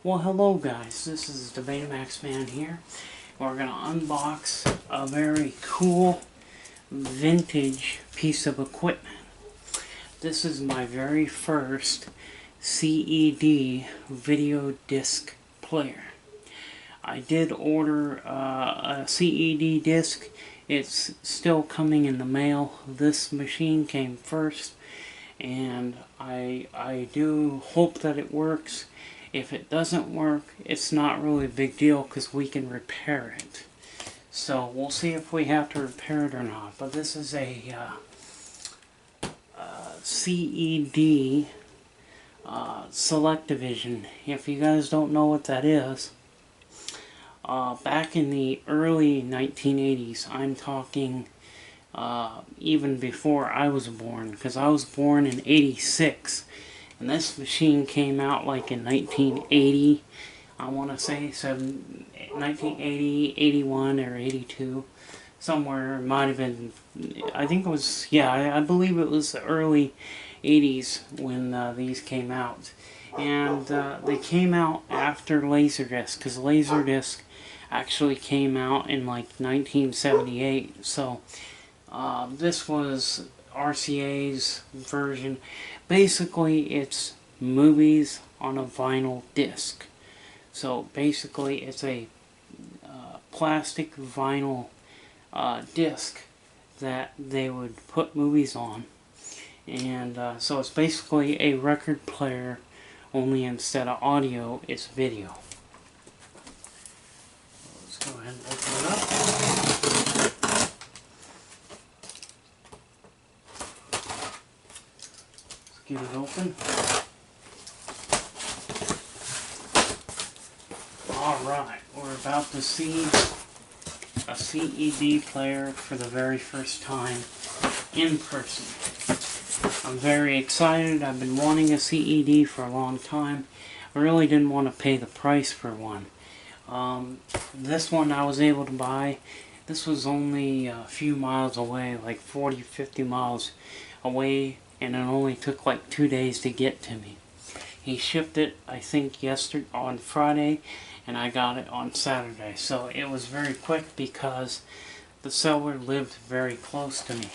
Well, hello guys, this is the Betamax Man here. We're going to unbox a very cool vintage piece of equipment. This is my very first CED video disc player. I did order a CED disc. It's still coming in the mail. This machine came first, and I do hope that it works. If it doesn't work, it's not really a big deal because we can repair it. So we'll see if we have to repair it or not. But this is a CED Selectavision. If you guys don't know what that is, back in the early 1980s, I'm talking even before I was born, because I was born in '86. And this machine came out like in 1980, I want to say 1980, 81, or 82, somewhere. It might have been, I think it was, yeah, I believe it was the early 80s when these came out. And they came out after Laserdisc, because Laserdisc actually came out in like 1978. So this was RCA's version. Basically, it's movies on a vinyl disc. So basically, it's a plastic vinyl disc that they would put movies on. And so it's basically a record player, only instead of audio, it's video. Let's go ahead and open it up. Get it open. Alright, we're about to see a CED player for the very first time in person. I'm very excited. I've been wanting a CED for a long time. I really didn't want to pay the price for one. This one I was able to buy. This was only a few miles away, like 40, 50 miles away. And it only took like 2 days to get to me. He shipped it, I think, yesterday on Friday, and I got it on Saturday. So it was very quick because the seller lived very close to me.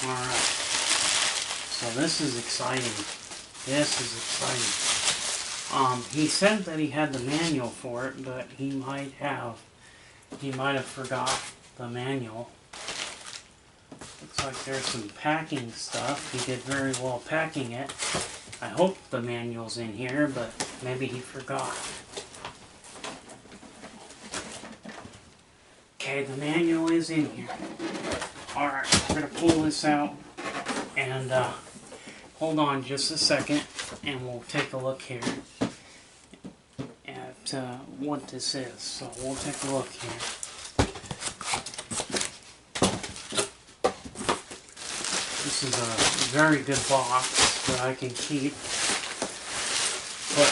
Alright. So this is exciting. This is exciting. He said that he had the manual for it, but he might have forgot the manual. Looks like there's some packing stuff. He did very well packing it. I hope the manual's in here, but maybe he forgot. Okay, the manual is in here. Alright, we're going to pull this out and hold on just a second and we'll take a look here at what this is. So we'll take a look here. This is a very good box that I can keep, put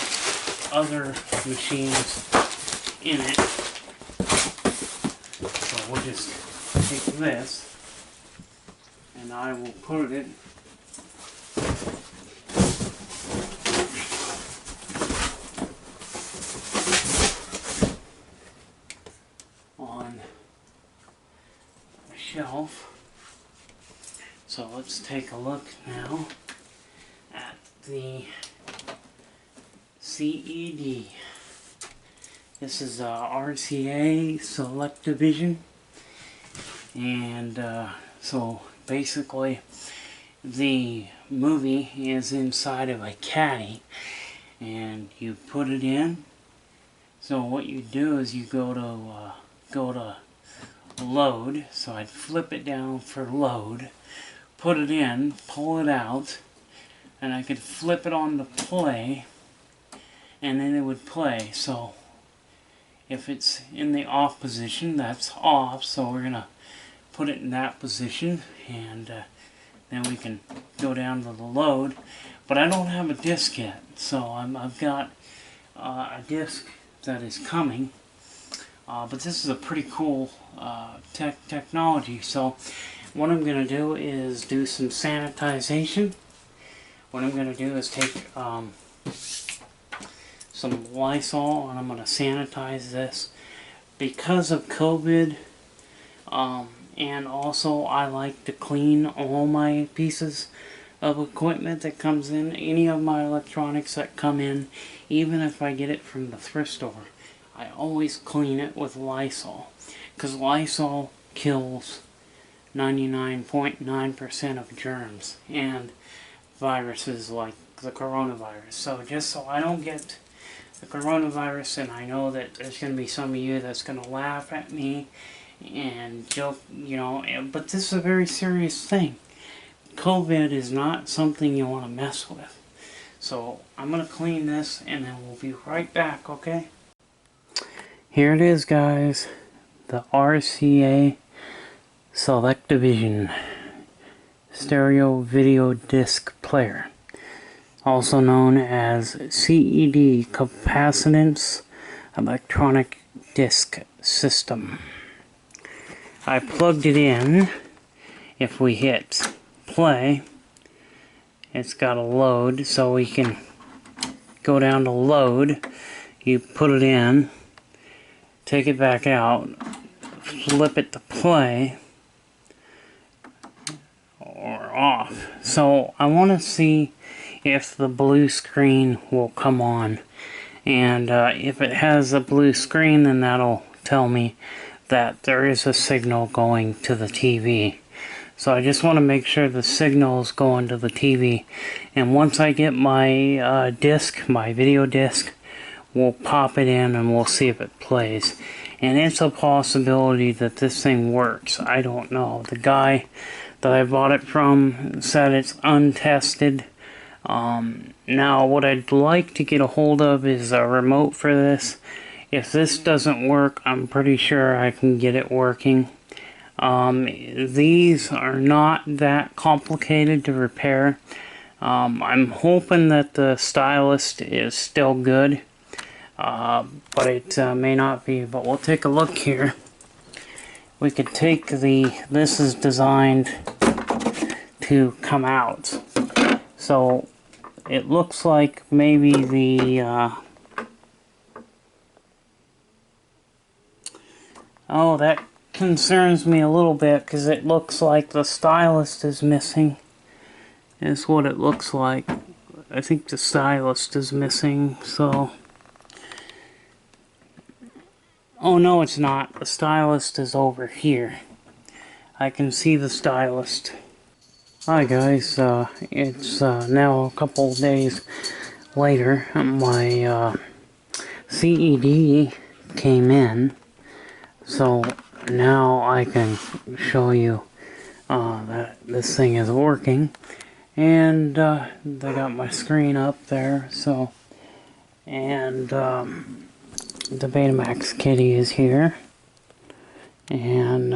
other machines in it. So we'll just take this and I will put it on a shelf. So let's take a look now at the CED. This is RCA Selectavision, and so basically the movie is inside of a caddy, and you put it in. So what you do is you go to load. So I'd flip it down for load. Put it in, pull it out, and I could flip it on to play, and then it would play. So if it's in the off position, that's off, so we're going to put it in that position, and then we can go down to the load. But I don't have a disc yet, so I've got a disc that is coming. But this is a pretty cool technology. So what I'm going to do is do some sanitization. What I'm going to do is take some Lysol, and I'm going to sanitize this because of COVID. And also I like to clean all my pieces of equipment that comes in, any of my electronics that come in, even if I get it from the thrift store. I always clean it with Lysol, because Lysol kills 99.9% of germs and viruses like the coronavirus. So just so I don't get the coronavirus, and I know that there's going to be some of you that's going to laugh at me and joke, you know, but this is a very serious thing. COVID is not something you want to mess with. So I'm going to clean this and then we'll be right back, okay? Here it is, guys. The RCA Selectavision stereo video disc player, also known as CED capacitance electronic disc system. I plugged it in. If we hit play, it's got to load, so we can go down to load. You put it in, take it back out, flip it to play or off. So I want to see if the blue screen will come on, and if it has a blue screen, then that'll tell me that there is a signal going to the TV. So I just want to make sure the signal is going to the TV, and once I get my disc, my video disc, we'll pop it in and we'll see if it plays. And it's a possibility that this thing works. I don't know. The guy that I bought it from said it's untested. Now what I'd like to get a hold of is a remote for this. If this doesn't work, I'm pretty sure I can get it working. These are not that complicated to repair. I'm hoping that the stylus is still good, but it may not be. But we'll take a look here. We could take this is designed to come out. So it looks like maybe the oh, that concerns me a little bit, because it looks like the stylus is missing. Is what it looks like. I think the stylus is missing, so... Oh no, it's not. The stylus is over here. I can see the stylus. Hi guys, it's now a couple days later. My CED came in, so now I can show you that this thing is working. And I got my screen up there, so, and the Betamax kitty is here, and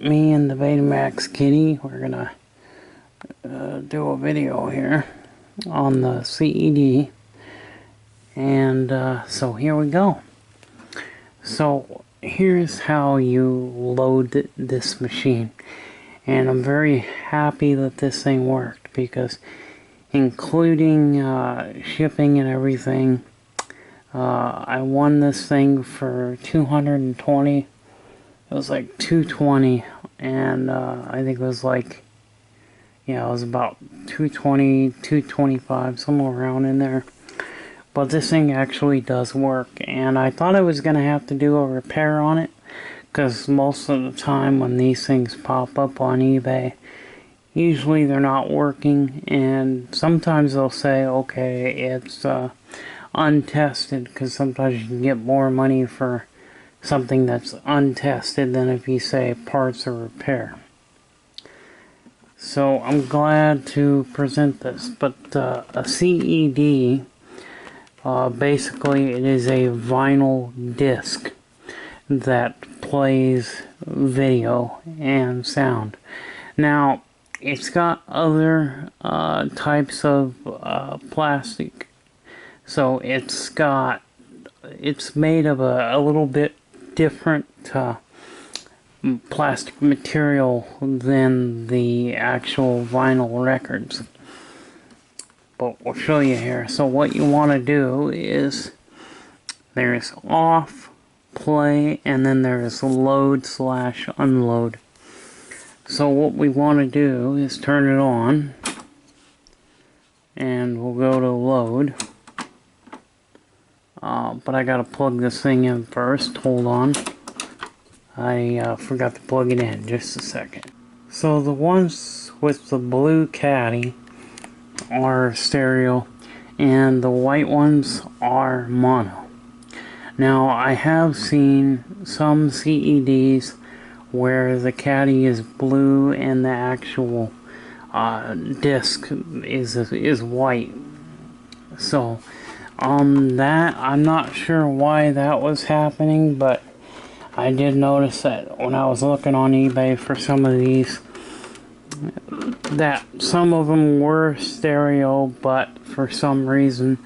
me and the Betamax kitty, we're gonna do a video here on the CED, and so here we go. So here's how you load this machine, and I'm very happy that this thing worked, because including shipping and everything, I won this thing for $220. It was like $220, and I think it was like, yeah, it was about $220, $225, somewhere around in there. But this thing actually does work, and I thought I was going to have to do a repair on it, because most of the time when these things pop up on eBay, usually they're not working, and sometimes they'll say, okay, it's untested, because sometimes you can get more money for something that's untested than if you say parts or repair. So I'm glad to present this, but a CED, basically it is a vinyl disc that plays video and sound. Now, it's got other types of plastic. So it's made of a little bit different plastic material than the actual vinyl records. But we'll show you here. So what you want to do is There's off, play, and then there's load/unload. So what we want to do is turn it on, and we'll go to load. But I gotta plug this thing in first. Hold on. I forgot to plug it in. Just a second. So the ones with the blue caddy are stereo, and the white ones are mono. Now I have seen some CEDs where the caddy is blue and the actual disc is white. So that I'm not sure why that was happening, but I did notice that when I was looking on eBay for some of these, that some of them were stereo, but for some reason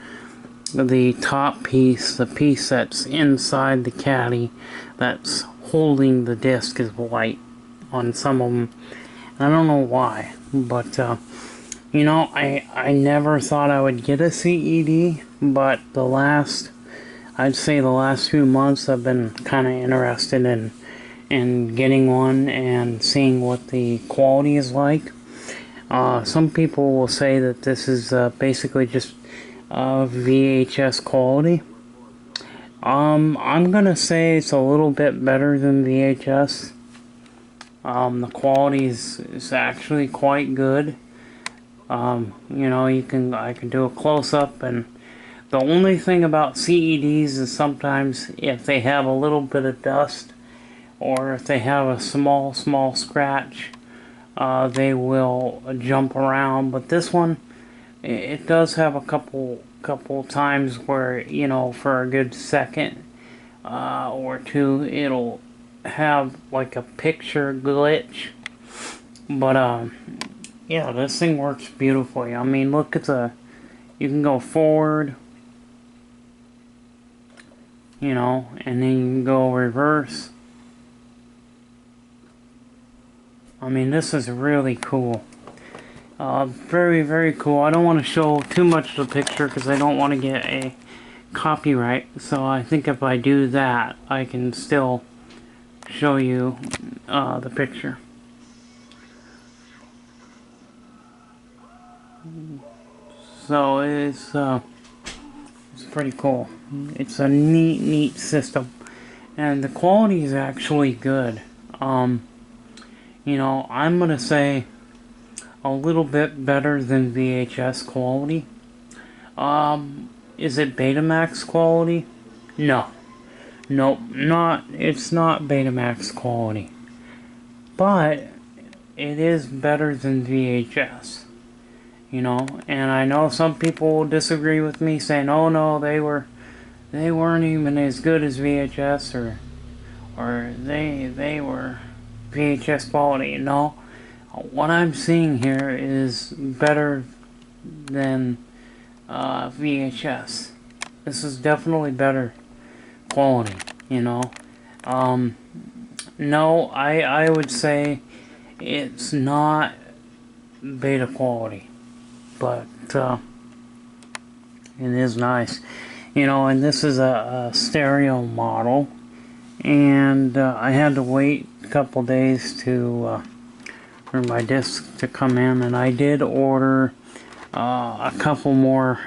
the top piece, the piece that's inside the caddy that's holding the disc, is white on some of them. I don't know why, but you know, I never thought I would get a CED, but I'd say the last few months I've been kind of interested in getting one and seeing what the quality is like. Some people will say that this is basically just VHS quality. I'm gonna say it's a little bit better than VHS. The quality is actually quite good. You know, I can do a close-up, and the only thing about CEDs is sometimes if they have a little bit of dust, or if they have a small scratch, they will jump around. But this one, it does have a couple times where, you know, for a good second or two, it'll have like a picture glitch. But yeah, this thing works beautifully. I mean, look at you can go forward, you know, and then you can go reverse. I mean, this is really cool. Very, very cool. I don't want to show too much of the picture because I don't want to get a copyright. So I think if I do that, I can still show you the picture. So it's pretty cool. It's a neat system, and the quality is actually good. You know, I'm gonna say a little bit better than VHS quality. Is it Betamax quality? No. Nope, it's not Betamax quality. But it is better than VHS. You know, and I know some people will disagree with me, saying, "Oh no, they weren't even as good as VHS, or they were VHS quality." No, what I'm seeing here is better than VHS. This is definitely better quality, you know. No, I would say it's not beta quality, but it is nice, you know. And this is a stereo model, and I had to wait a couple days for my disc to come in, and I did order a couple more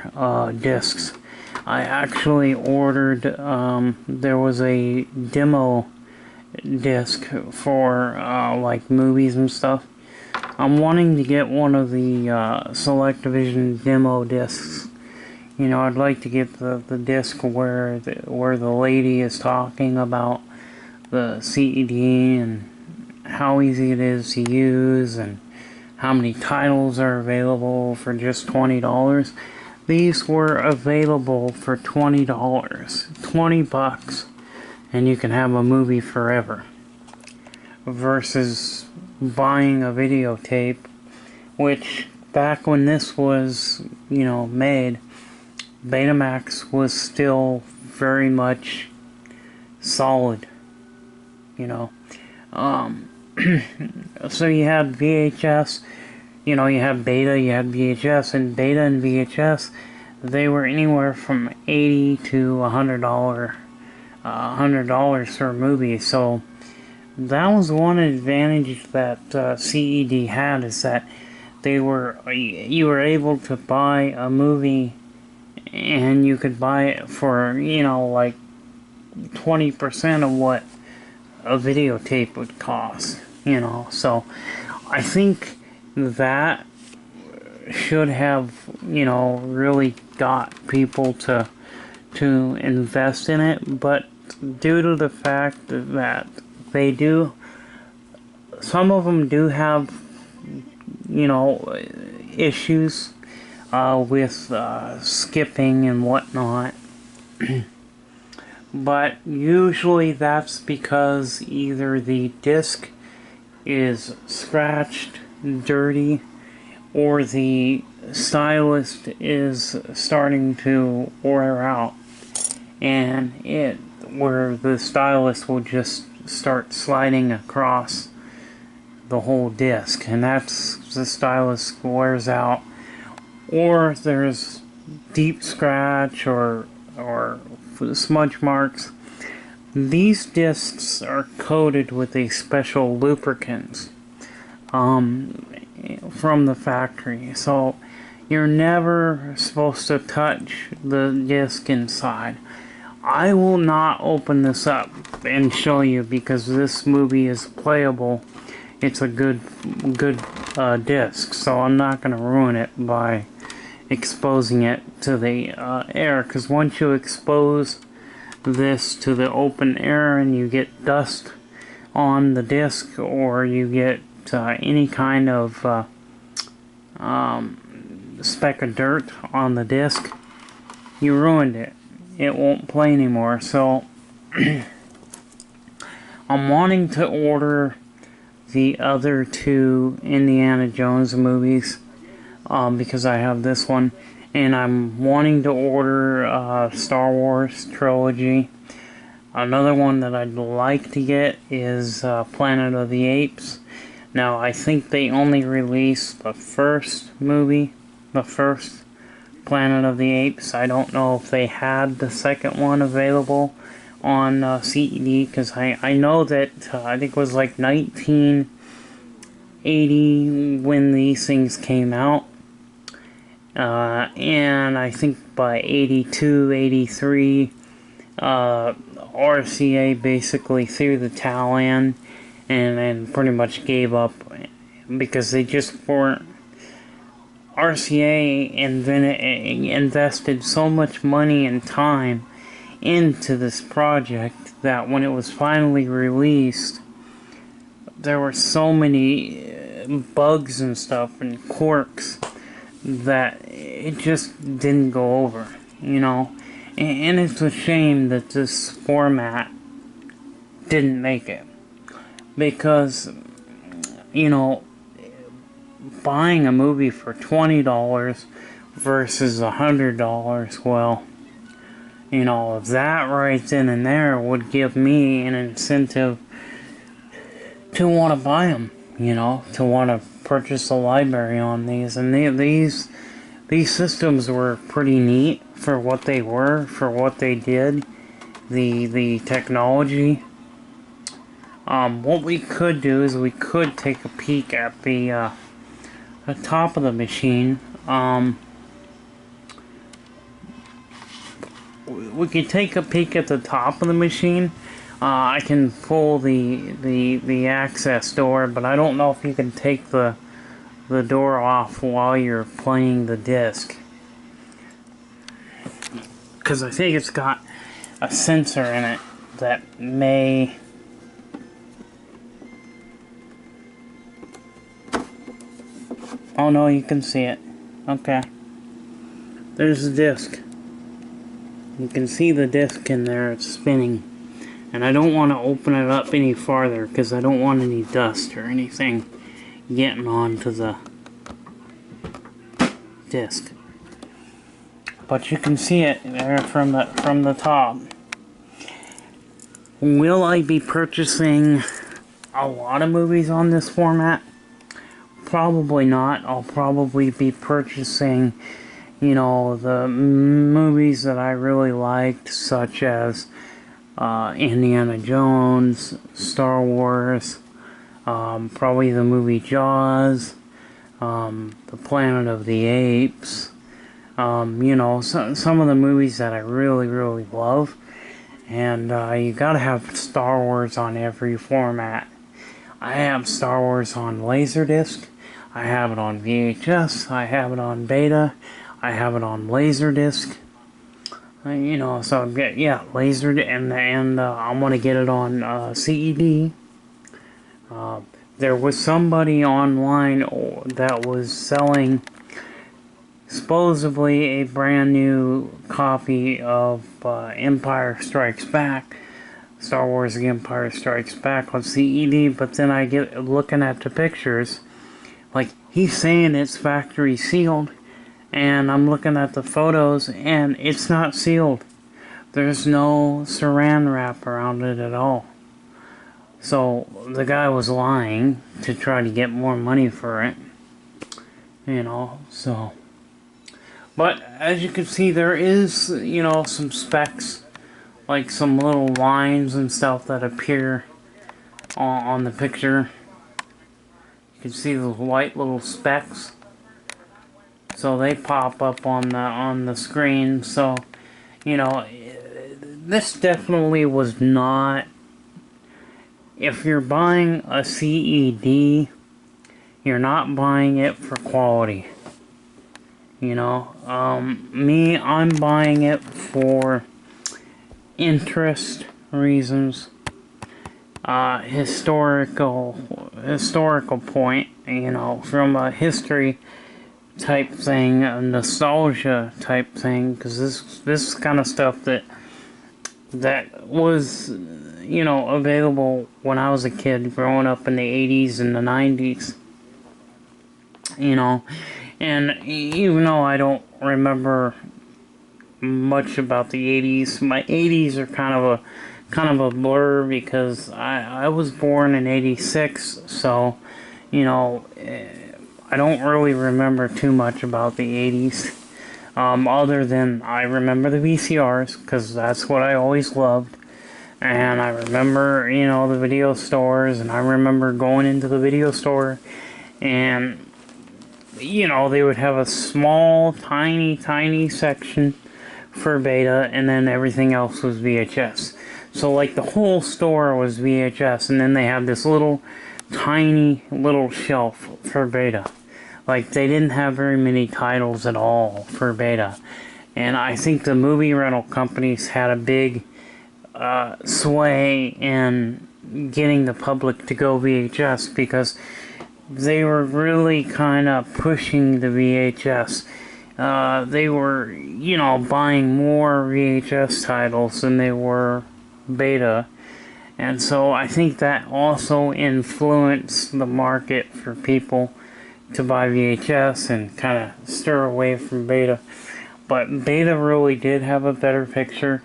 discs. I actually ordered, there was a demo disc for like movies and stuff. I'm wanting to get one of the Selectavision demo discs. You know, I'd like to get the disc where the lady is talking about the CED and how easy it is to use and how many titles are available for just $20. These were available for $20, $20, and you can have a movie forever. Versus buying a videotape, which back when this was, you know, made, Betamax was still very much solid, you know. So you had VHS, you know, you had Beta, you had VHS, and Beta and VHS, they were anywhere from $80 to $100 for a movie. So that was one advantage that CED had, is that you were able to buy a movie and you could buy it for, you know, like 20% of what a videotape would cost, you know. So I think that should have, you know, really got people to invest in it, but due to the fact that they do, some of them do have, you know, issues with skipping and whatnot. But usually that's because either the disc is scratched, dirty, or the stylus is starting to wear out, and where the stylus will just start sliding across the whole disc, and that's, the stylus wears out, or there's deep scratch or smudge marks. These discs are coated with a special lubricant from the factory, so you're never supposed to touch the disc inside. I will not open this up and show you because this movie is playable. It's a good disc, so I'm not going to ruin it by exposing it to the air, because once you expose this to the open air and you get dust on the disc, or you get any kind of speck of dirt on the disc, you ruined it. It won't play anymore. So I'm wanting to order the other two Indiana Jones movies because I have this one, and I'm wanting to order Star Wars trilogy. Another one that I'd like to get is Planet of the Apes. Now, I think they only released the first movie, the first Planet of the Apes. I don't know if they had the second one available on CED, because I know that I think it was like 1980 when these things came out. And I think by 82, 83, RCA basically threw the towel in and pretty much gave up, because they just weren't. RCA invested so much money and time into this project that when it was finally released, there were so many bugs and stuff and quirks that it just didn't go over, you know. And it's a shame that this format didn't make it, because, you know, buying a movie for $20 versus $100, well, you know, that right then and there would give me an incentive to want to buy them, you know, to want to purchase a library on these. And these systems were pretty neat for what they were, for what they did, the technology. What we could do is we could take a peek at the top of the machine. We can take a peek at the top of the machine. I can pull the access door, but I don't know if you can take the door off while you're playing the disc, because I think it's got a sensor in it that may... Oh no, you can see it. Okay. There's the disc. You can see the disc in there, it's spinning. And I don't want to open it up any farther because I don't want any dust or anything getting onto the disc. But you can see it there from the top. Will I be purchasing a lot of movies on this format? Probably not. I'll probably be purchasing you know, the movies that I really liked, such as Indiana Jones, Star Wars, probably the movie Jaws, The Planet of the Apes, you know, some of the movies that I really, really love. And you gotta have Star Wars on every format. I have Star Wars on Laserdisc, I have it on VHS, I have it on Beta, I have it on Laserdisc. You know, so yeah, laser, and I'm gonna get it on CED. There was somebody online that was selling supposedly a brand new copy of Empire Strikes Back, Star Wars The Empire Strikes Back on CED, but then I get looking at the pictures, like, he's saying it's factory sealed, and I'm looking at the photos, and it's not sealed. There's no saran wrap around it at all. So, the guy was lying to try to get more money for it. You know, so. But, as you can see, there is, you know, some specs, like some little lines and stuff that appear on the picture. You can see those white little specks. So they pop up on the screen. So, you know, this definitely was not. If you're buying a CED, you're not buying it for quality. You know, me, I'm buying it for interest reasons, historical point. You know, from a history type thing, a nostalgia type thing, because this kind of stuff that was, you know, available when I was a kid growing up in the 80s and the 90s, you know, and even though I don't remember much about the 80s, my 80s are kind of a blur, because I was born in 86, so, you know, I don't really remember too much about the 80s, other than I remember the VCRs, because that's what I always loved, and I remember, you know, the video stores, and I remember going into the video store, and, you know, they would have a small, tiny section for Beta, and then everything else was VHS. So, like, the whole store was VHS, and then they had this tiny little shelf for Beta. Like, they didn't have very many titles at all for Beta. And I think the movie rental companies had a big sway in getting the public to go VHS, because they were really kind of pushing the VHS. They were, you know, buying more VHS titles than they were Beta. And so I think that also influenced the market for people to buy VHS and kind of stir away from Beta. But Beta really did have a better picture.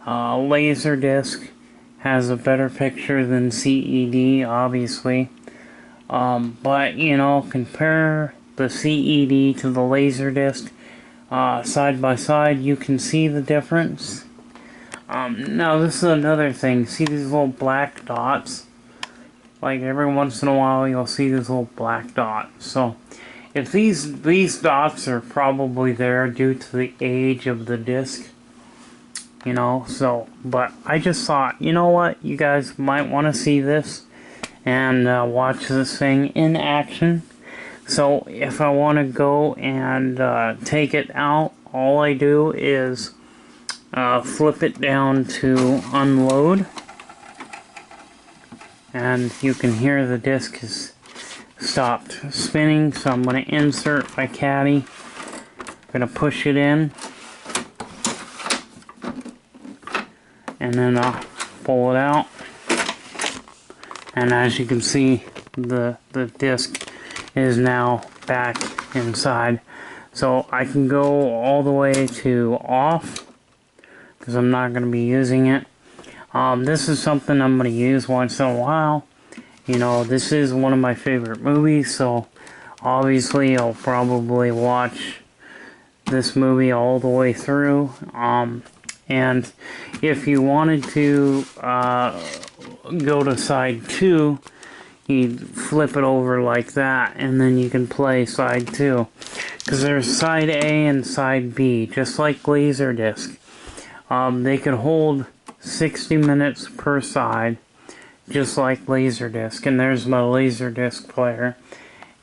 Laserdisc has a better picture than CED, obviously. But, you know, compare the CED to the Laserdisc side by side, you can see the difference. Now, this is another thing. See these little black dots? Like, every once in a while you'll see this little black dot. So, if these dots are probably there due to the age of the disc, you know, so, but I just thought, you know what, you guys might want to see this and watch this thing in action. So, if I want to go and take it out, all I do is flip it down to unload, and you can hear the disc has stopped spinning. So I'm going to insert my caddy, I'm going to push it in, and then I'll pull it out, and as you can see, the disc is now back inside. So I can go all the way to off, because I'm not going to be using it. This is something I'm going to use once in a while. You know, this is one of my favorite movies, so obviously I'll probably watch this movie all the way through. And if you wanted to go to side 2, you flip it over like that, and then you can play side 2. Because there's side A and side B, just like Laserdisc. They could hold 60 minutes per side, just like Laserdisc. And there's my Laserdisc player.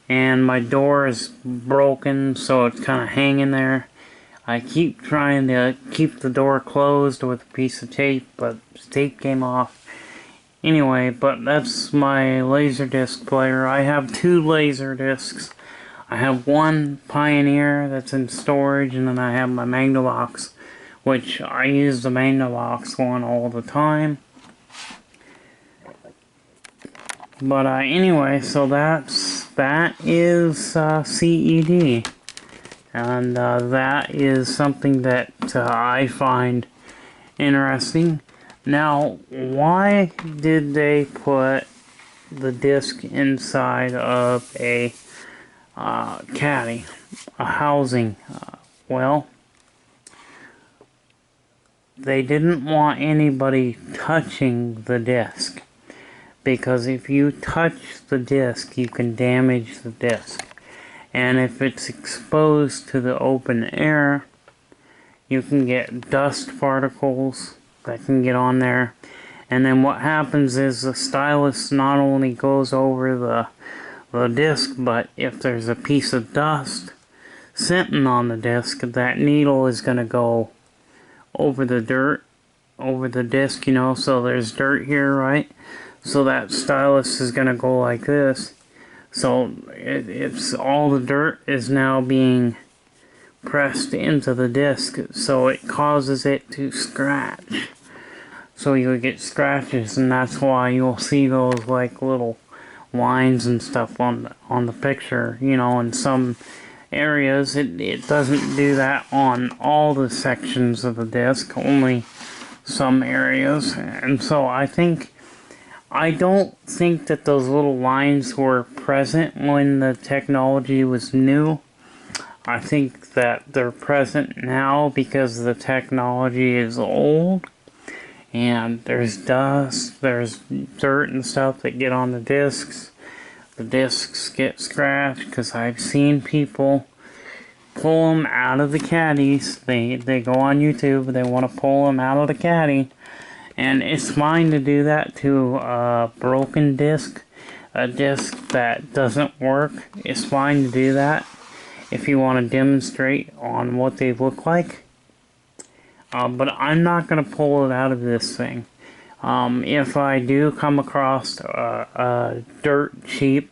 And my door is broken, so it's kind of hanging there. I keep trying to keep the door closed with a piece of tape, but the tape came off. Anyway, but that's my Laserdisc player. I have 2 Laserdiscs. I have one Pioneer that's in storage, and then I have my Magnavox, which I use the Magnavox one all the time. But anyway, so that is CED, and that is something that I find interesting. Now, why did they put the disc inside of a caddy, a housing? Well, they didn't want anybody touching the disc, because if you touch the disc, you can damage the disc. And if it's exposed to the open air, you can get dust particles that can get on there. And then what happens is the stylus not only goes over the disc, but if there's a piece of dust sitting on the disc, that needle is going to go over the dirt, over the disc, you know. So there's dirt here, right? So that stylus is going to go like this. So it's all the dirt is now being pressed into the disc, so it causes it to scratch. So you'll get scratches, and that's why you'll see those like little lines and stuff on the picture. You know, in some areas it doesn't do that on all the sections of the disc, only some areas. And so I don't think that those little lines were present when the technology was new. I think that they're present now because the technology is old, and there's dust, there's dirt and stuff that get on the discs. The discs get scratched because I've seen people pull them out of the caddies. They go on YouTube, they want to pull them out of the caddy. And it's fine to do that to a broken disc, a disc that doesn't work. It's fine to do that if you want to demonstrate on what they look like. But I'm not going to pull it out of this thing. If I do come across dirt cheap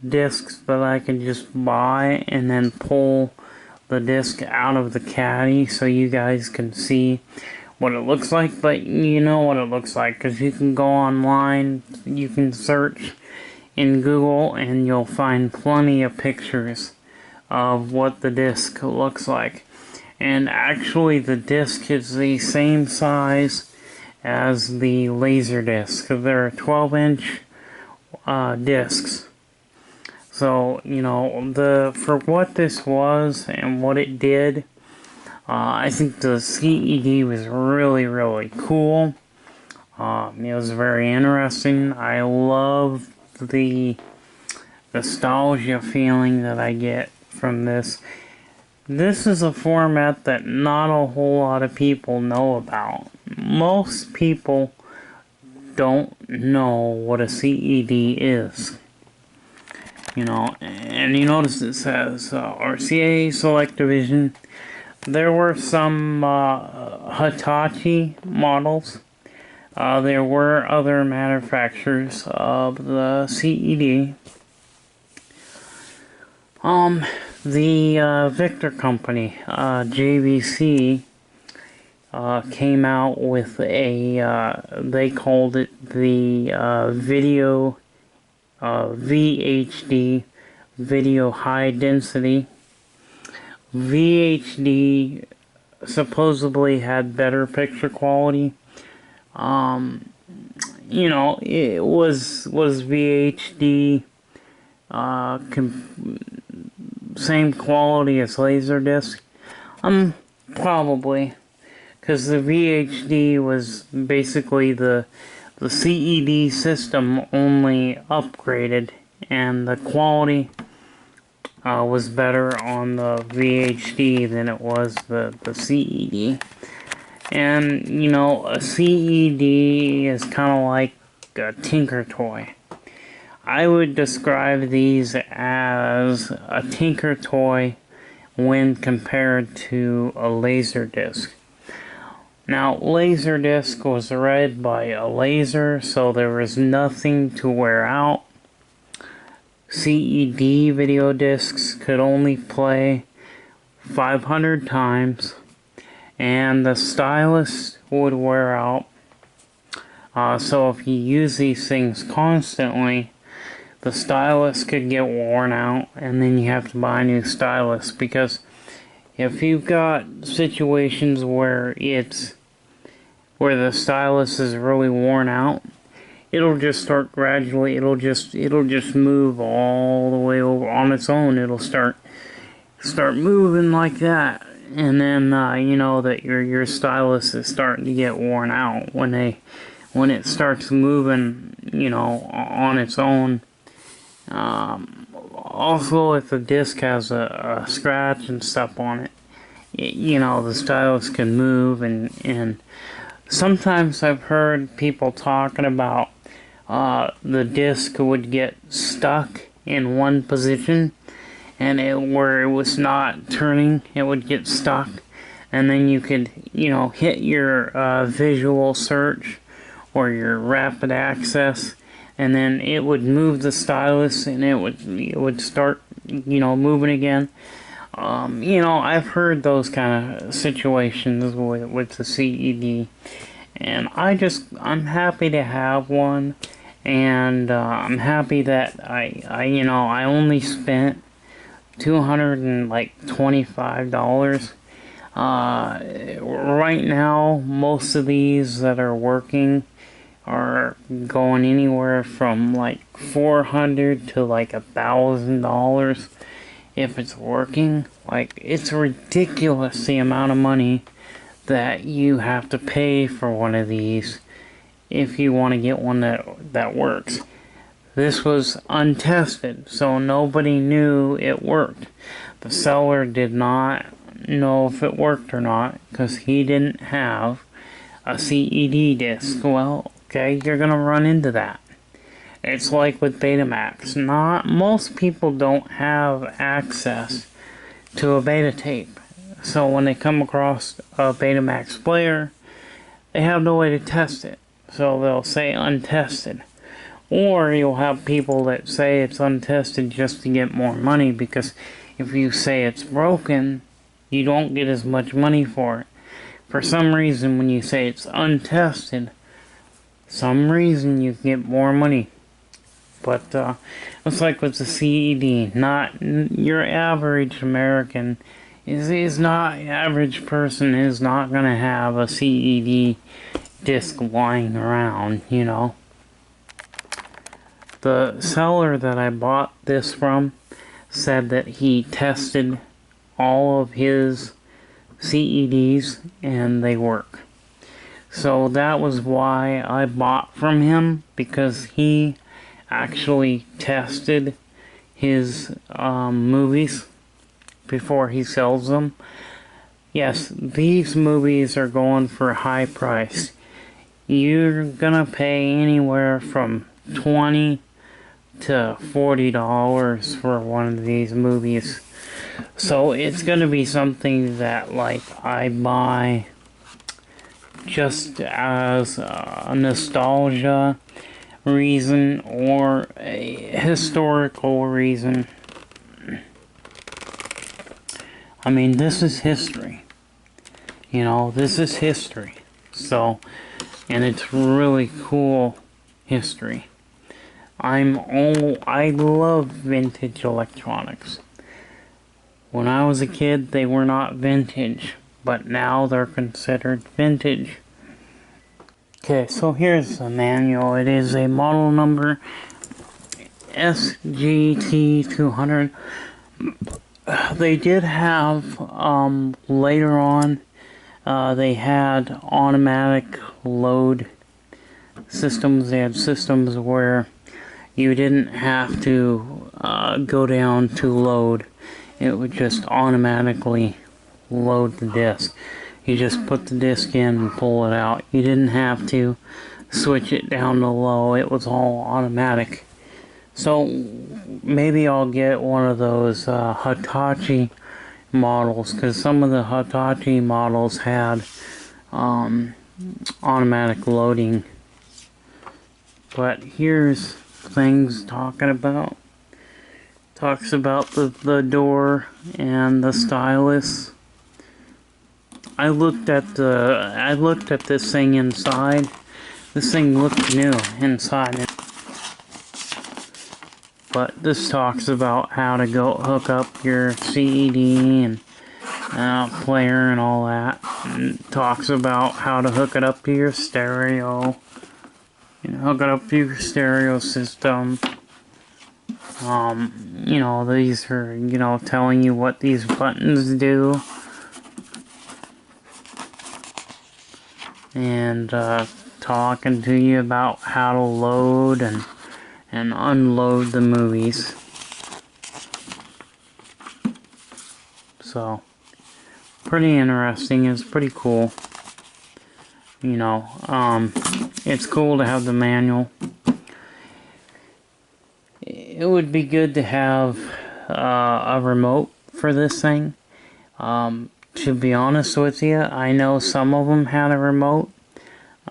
discs that I can just buy and then pull the disc out of the caddy so you guys can see what it looks like, but you know what it looks like because you can go online, you can search in Google, and you'll find plenty of pictures of what the disc looks like. And actually the disc is the same size as the Laserdisc. They're 12-inch discs. So, you know, for what this was and what it did, I think the CED was really, really cool. It was very interesting. I love the nostalgia feeling that I get from this. This is a format that not a whole lot of people know about. Most people don't know what a CED is. You know, and you notice it says RCA Selectavision. There were some Hitachi models. There were other manufacturers of the CED. The Victor Company, JVC, came out with a, they called it the video, VHD, Video High Density. VHD supposedly had better picture quality. You know, it was VHD same quality as Laserdisc, Probably. Because the VHD was basically the CED system only upgraded, and the quality was better on the VHD than it was the CED. And, you know, a CED is kind of like a Tinker Toy. I would describe these as a Tinker Toy when compared to a Laserdisc. Now, Laserdisc was read by a laser, so there was nothing to wear out. CED video discs could only play 500 times, and the stylus would wear out. So if you use these things constantly, the stylus could get worn out, and then you have to buy a new stylus. Because if you've got situations where the stylus is really worn out, it'll just start gradually. It'll just move all the way over on its own. It'll start moving like that, and then you know that your stylus is starting to get worn out when it starts moving, you know, on its own. Also, if the disc has a scratch and stuff on it, you know, the stylus can move, and sometimes I've heard people talking about the disc would get stuck in one position, and where it was not turning, it would get stuck, and then you could, you know, hit your visual search or your rapid access, and then it would move the stylus, and it would start, you know, moving again. You know, I've heard those kind of situations with the CED, and I'm happy to have one, and I'm happy that I only spent $225. Right now, most of these that are working are going anywhere from like $400 to like $1,000 if it's working. Like, it's ridiculous the amount of money that you have to pay for one of these if you want to get one that works. This was untested, so nobody knew it worked. The seller did not know if it worked or not because he didn't have a CED disc. Well, okay, you're gonna run into that. It's like with Betamax. Most people don't have access to a beta tape. So when they come across a Betamax player, they have no way to test it. So they'll say untested. Or you'll have people that say it's untested just to get more money, because if you say it's broken, you don't get as much money for it. For some reason, when you say it's untested, you get more money. But it's like with the CED. Not your average American average person is not gonna have a CED disc lying around, you know. The seller that I bought this from said that he tested all of his CEDs and they work. So that was why I bought from him, because he actually tested his movies before he sells them. Yes, these movies are going for a high price. You're gonna pay anywhere from $20 to $40 for one of these movies. So it's gonna be something that, like, I buy just as a nostalgia reason or a historical reason. I mean, this is history. You know, this is history. So, and it's really cool history. I love vintage electronics. When I was a kid, they were not vintage, but now they're considered vintage. Okay, so here's the manual. It is a model number SGT200. they did have, later on, they had automatic load systems. They had systems where you didn't have to go down to load. It would just automatically load the disc. You just put the disc in and pull it out. You didn't have to switch it down to low. It was all automatic. So maybe I'll get one of those Hitachi models, because some of the Hitachi models had automatic loading. But here's things talks about the door and the stylus. I looked at this thing inside. This thing looked new inside. But this talks about how to go hook up your CED and player and all that. And talks about how to hook it up to your stereo. Hook it up to your stereo system. These are, telling you what these buttons do. And talking to you about how to load and unload the movies. So, pretty interesting. It's pretty cool. It's cool to have the manual. It would be good to have a remote for this thing. To be honest with you, I know some of them had a remote.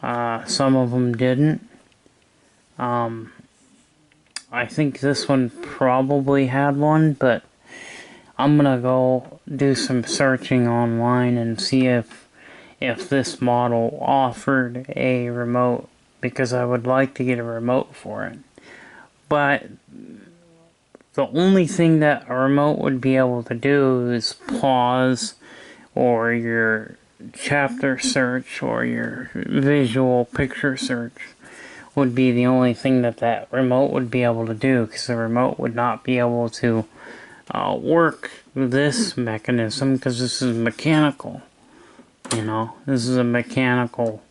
Some of them didn't. I think this one probably had one, but I'm gonna go do some searching online and see if this model offered a remote, because I would like to get a remote for it. But the only thing that a remote would be able to do is pause, or your chapter search, or your visual picture search would be the only thing that remote would be able to do, because the remote would not be able to work this mechanism, because this is mechanical. This is a mechanical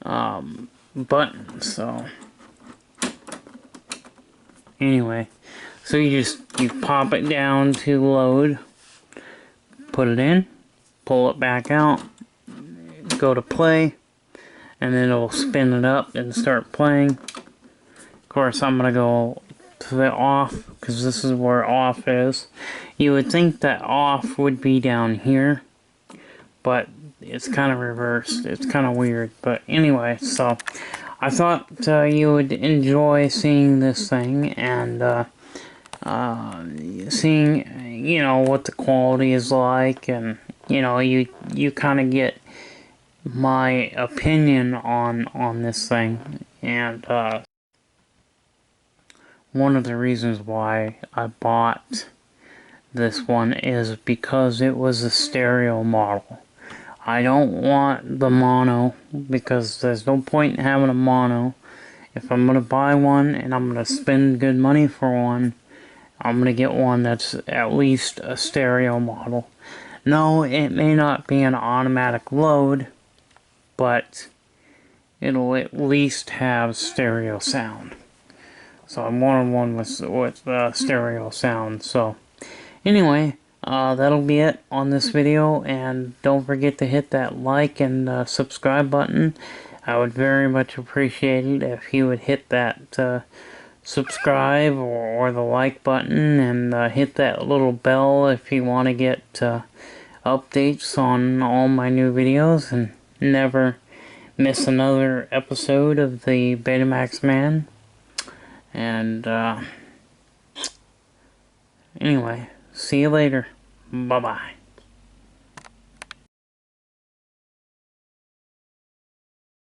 button. So anyway, so you pop it down to load, put it in, pull it back out, go to play, and then it'll spin it up and start playing. Of course, I'm gonna go to the off, because this is where off is. You would think that off would be down here, but it's kind of reversed. It's kind of weird. But anyway, so I thought you would enjoy seeing this thing and seeing, what the quality is like, and you kind of get my opinion on this thing. And one of the reasons why I bought this one is because it was a stereo model. I don't want the mono, because there's no point in having a mono. If I'm going to buy one and I'm going to spend good money for one, I'm going to get one that's at least a stereo model. No, it may not be an automatic load, but it'll at least have stereo sound. So I wanted one with stereo sound. So anyway, that'll be it on this video, and don't forget to hit that like and subscribe button. I would very much appreciate it if you would hit that subscribe or the like button, and hit that little bell if you want to get updates on all my new videos and never miss another episode of the Betamax Man. And anyway, see you later. Bye-bye.